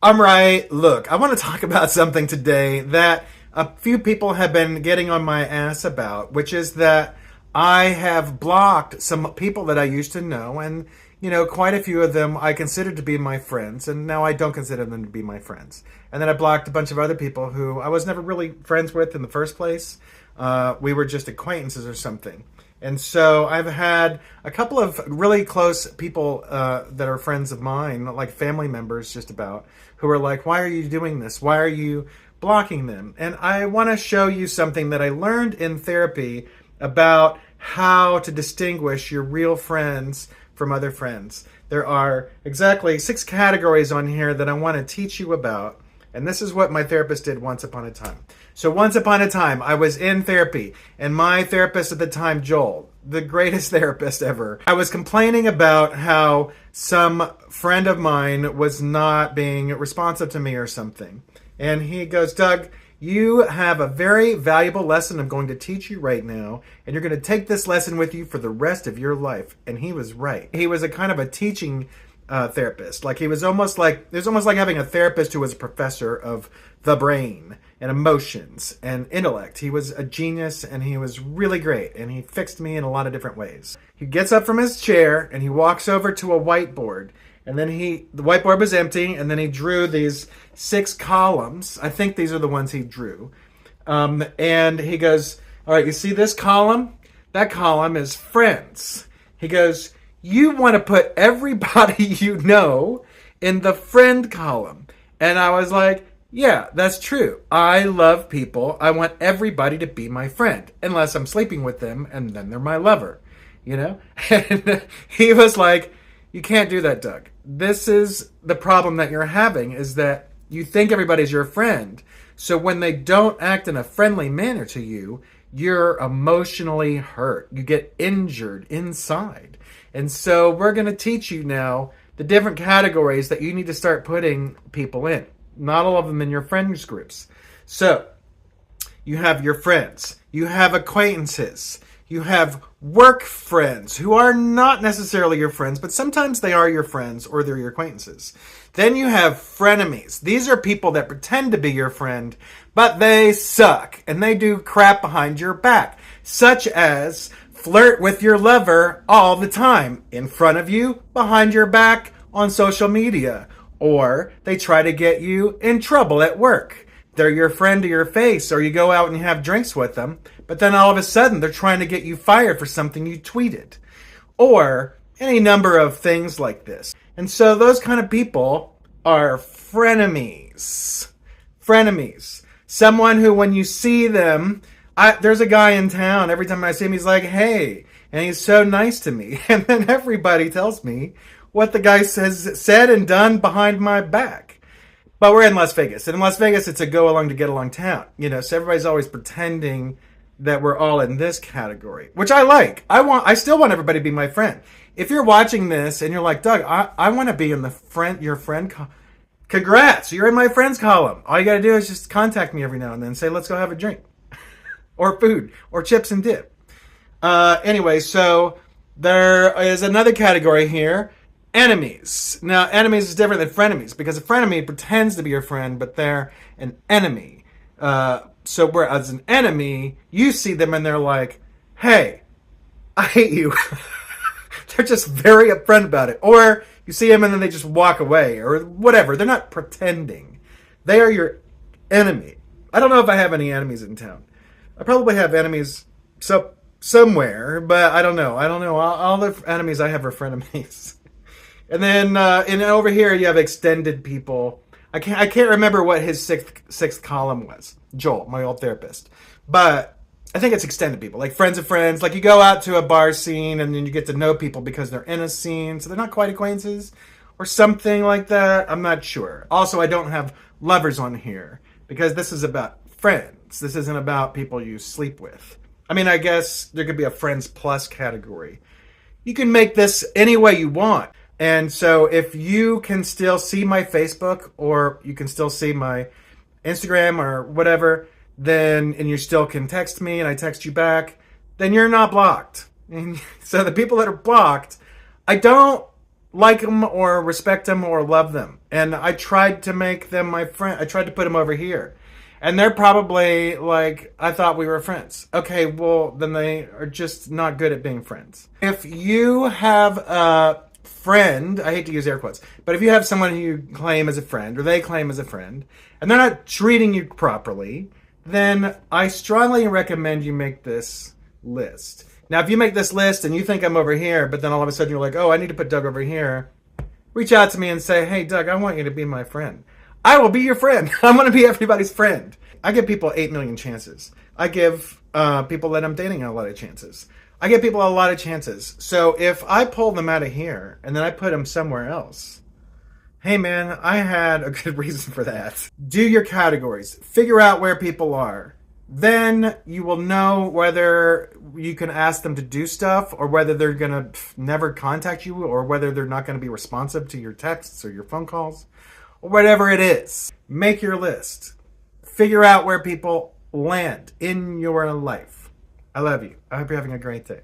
I'm right. Look, I want to talk about something today that a few people have been getting on my ass about, which is that I have blocked some people that I used to know, and quite a few of them I considered to be my friends, and now I don't consider them to be my friends. And then I blocked a bunch of other people who I was never really friends with in the first place. We were just acquaintances or something. And so I've had a couple of really close people that are friends of mine, like family members just about, who are like, why are you doing this? Why are you blocking them? And I want to show you something that I learned in therapy about how to distinguish your real friends from other friends. There are exactly 6 categories on here that I want to teach you about. And this is what my therapist did once upon a time. So once upon a time, I was in therapy, and my therapist at the time, Joel, the greatest therapist ever, I was complaining about how some friend of mine was not being responsive to me or something. And he goes, Doug, you have a very valuable lesson I'm going to teach you right now, and you're going to take this lesson with you for the rest of your life. And he was right. He was a kind of a teaching therapist. Like it was almost like having a therapist who was a professor of the brain and emotions and intellect. He was a genius, and he was really great, and he fixed me in a lot of different ways. He gets up from his chair and he walks over to a whiteboard, and then the whiteboard was empty, and then he drew these 6 columns. I think these are the ones he drew. And he goes, all right, you see this column? That column is friends. He goes, you want to put everybody you know in the friend column. And I was like, yeah, that's true. I love people. I want everybody to be my friend, unless I'm sleeping with them, and then they're my lover, And he was like, you can't do that, Doug. This is the problem that you're having, is that you think everybody's your friend. So when they don't act in a friendly manner to you, you're emotionally hurt. You get injured inside. And so we're going to teach you now the different categories that you need to start putting people in. Not all of them in your friends groups. So you have your friends. You have acquaintances. You have work friends who are not necessarily your friends, but sometimes they are your friends or they're your acquaintances. Then you have frenemies. These are people that pretend to be your friend, but they suck and they do crap behind your back, such as flirt with your lover all the time, in front of you, behind your back, on social media, or they try to get you in trouble at work. They're your friend to your face, or you go out and you have drinks with them, but then all of a sudden they're trying to get you fired for something you tweeted, or any number of things like this. And so those kind of people are frenemies. Frenemies. Someone who, when you see them, there's a guy in town, every time I see him, he's like, hey, and he's so nice to me. And then everybody tells me what the guy has said and done behind my back. But we're in Las Vegas. And in Las Vegas, it's a go along to get along town. So everybody's always pretending that we're all in this category, which I like. I still want everybody to be my friend. If you're watching this and you're like, Doug, I want to be in your friend congrats, you're in my friends column. All you got to do is just contact me every now and then and say, let's go have a drink. Or food, or chips and dip. Anyway, so there is another category here, enemies. Now, enemies is different than frenemies, because a frenemy pretends to be your friend, but they're an enemy. So whereas an enemy, you see them and they're like, hey, I hate you. They're just very upfront about it. Or you see them and then they just walk away, or whatever. They're not pretending. They are your enemy. I don't know if I have any enemies in town. I probably have enemies somewhere, but I don't know. All the enemies I have are frenemies. And then and over here you have extended people. I can't remember what his sixth column was. Joel, my old therapist. But I think it's extended people, like friends of friends. Like you go out to a bar scene and then you get to know people because they're in a scene, so they're not quite acquaintances or something like that. I'm not sure. Also, I don't have lovers on here because this is about friends. This isn't about people you sleep with. I mean, I guess there could be a friends plus category. You can make this any way you want. And so if you can still see my Facebook, or you can still see my Instagram or whatever, and you still can text me and I text you back, then you're not blocked. And so the people that are blocked, I don't like them or respect them or love them. And I tried to make them my friend. I tried to put them over here. And they're probably like, I thought we were friends. Okay, well, then they are just not good at being friends. If you have a friend, I hate to use air quotes, but if you have someone who you claim as a friend or they claim as a friend and they're not treating you properly, then I strongly recommend you make this list. Now, if you make this list and you think I'm over here, but then all of a sudden you're like, oh, I need to put Doug over here, reach out to me and say, hey, Doug, I want you to be my friend. I will be your friend. I'm going to be everybody's friend. I give people 8 million chances. I give people that I'm dating a lot of chances. I give people a lot of chances. So if I pull them out of here and then I put them somewhere else, hey man, I had a good reason for that. Do your categories. Figure out where people are. Then you will know whether you can ask them to do stuff or whether they're going to never contact you or whether they're not going to be responsive to your texts or your phone calls or whatever it is. Make your list. Figure out where people land in your life. I love you. I hope you're having a great day.